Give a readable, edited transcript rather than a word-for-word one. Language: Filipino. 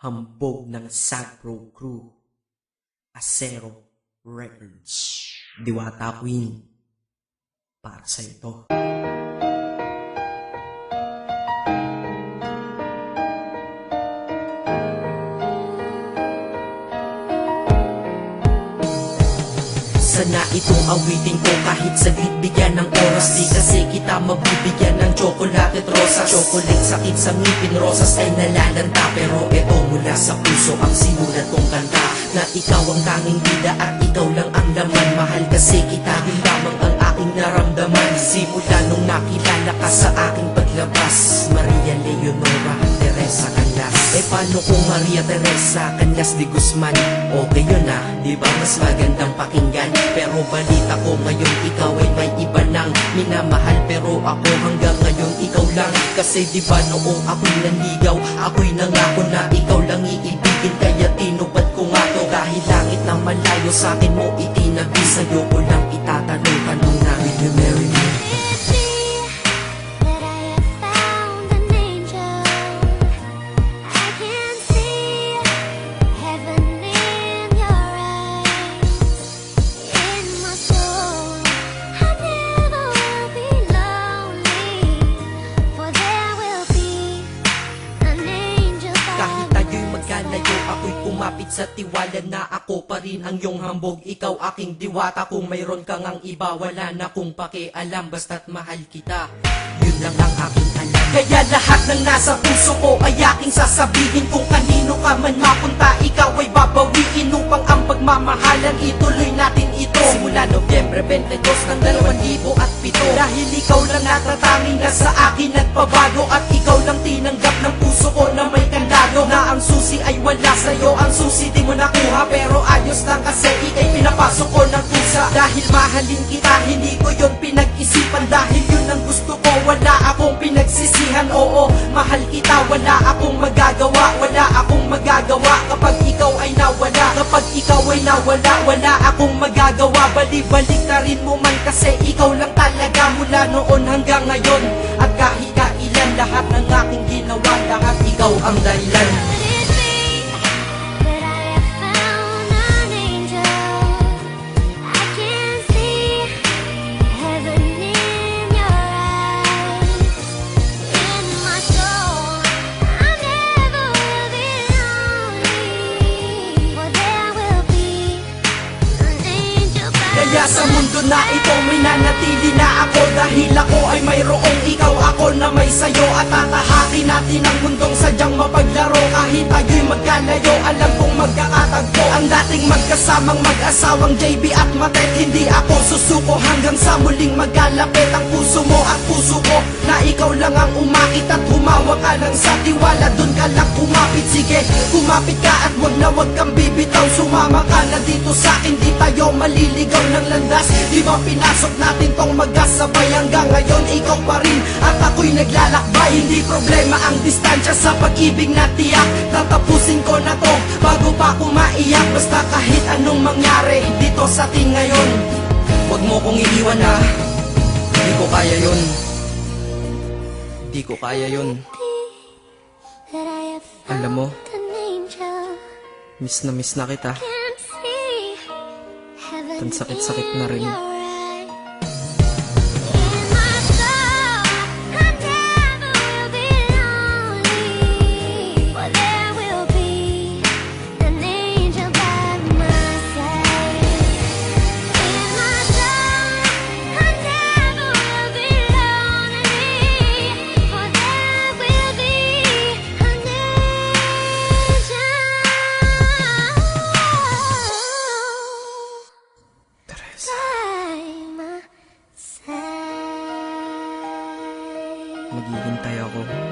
Hambog ng Sagpro Crew, Acero Records, Diwata Queen, para sa ito. Sana itong awitin ko kahit saglit bigyan ng oras. Di kasi kita mabibigyan ng chocolate at rosas. Chocolate sakit sa ngipin, rosas ay nalalanta. Pero eto mula sa puso ang sinulat kong kanta, na ikaw ang tanging bida at ikaw lang ang laman. Mahal kasi kita, yun lamang ang aking naramdaman. Simula nung nakilala ka sa aking paglabas, Maria Leonora Teresa Canlas. Eh paano kung Maria Teresa Canlas de Guzman? Okay yun ah, di ba mas magandang pakinggan? Pero balita ko ngayon ikaw ay may iba nang minamahal. Pero ako hanggang ngayon ikaw lang. Kasi di ba noong ako'y nanligaw, ako'y nangako na ikaw lang iibigin. Kaya tinupad ko nga to, dahil langit na malayo sa akin mo itinabi. Sa'yo ko lang itatanong na, will you marry me? Ako'y kumapit sa tiwala na ako pa rin ang iyong hambog. Ikaw aking diwata, kung mayroon kang ang iba, wala na kung pakialam, basta't mahal kita. Yun lang ang aking alam. Kaya lahat ng nasa puso ko ay aking sasabihin. Kung kanino ka man mapunta, ikaw ay babawiin, upang ang pagmamahalan ituloy natin ito. Simula Nobyembre 22 ng 2007, dahil ikaw lang natatanging na sa akin nagpabago. At ikaw lang tinanggap ng puso ko na may kandado, na ang susi ay wala sa'yo, ang susi di mo nakuha. Pero ayos lang kasi ikay pinapasok ko ng pusa. Dahil mahalin kita, hindi ko yon pinag-isipan. Dahil yun ang gusto ko, wala akong pinagsisihan. Oo, mahal kita, wala akong magagawa. Wala akong magagawa kapag ikaw ay nawala. Kapag ikaw ay nawala, wala akong magagawa. Balik-balik na rin mo man kasi ikaw lang talaga, mula noon hanggang ngayon. At kahit kailan, lahat ng aking ginawa, lahat ikaw ang dahilan. Kaya sa mundo na ito may nanatili na ako, dahil ako ay mayroong ikaw, ako na may sayo. At tatahakin natin ang mundong sadyang mapaglaro. Kahit tayo'y magkalayo, alam kong magkakatagpo. Ang dating magkasamang mag-asawang JB at Matet, hindi ako susuko hanggang sa muling magkalapit ang puso mo at puso ko. Na ikaw lang ang umakit at humawak ka lang sa tiwala, dun ka lang kumapit. Sige, kumapit ka at wag kang bibitaw. Sumama ka na dito sa akin, di tayo maliligaw ng landas. Di ba pinasok natin tong magkasabay, hanggang ngayon ikaw pa rin at ako'y naglalakbay. Hindi problema ang distansya sa pag-ibig na tiyak. Tatapusin ko na to bago pa ako maiyak. Basta kahit anong mangyari dito sa atin ngayon, wag mo kong iiwan na. Di ko kaya yun. Di ko kaya yun. Alam mo, miss na kita. Ang sakit-sakit na rin. Maghihintay ako.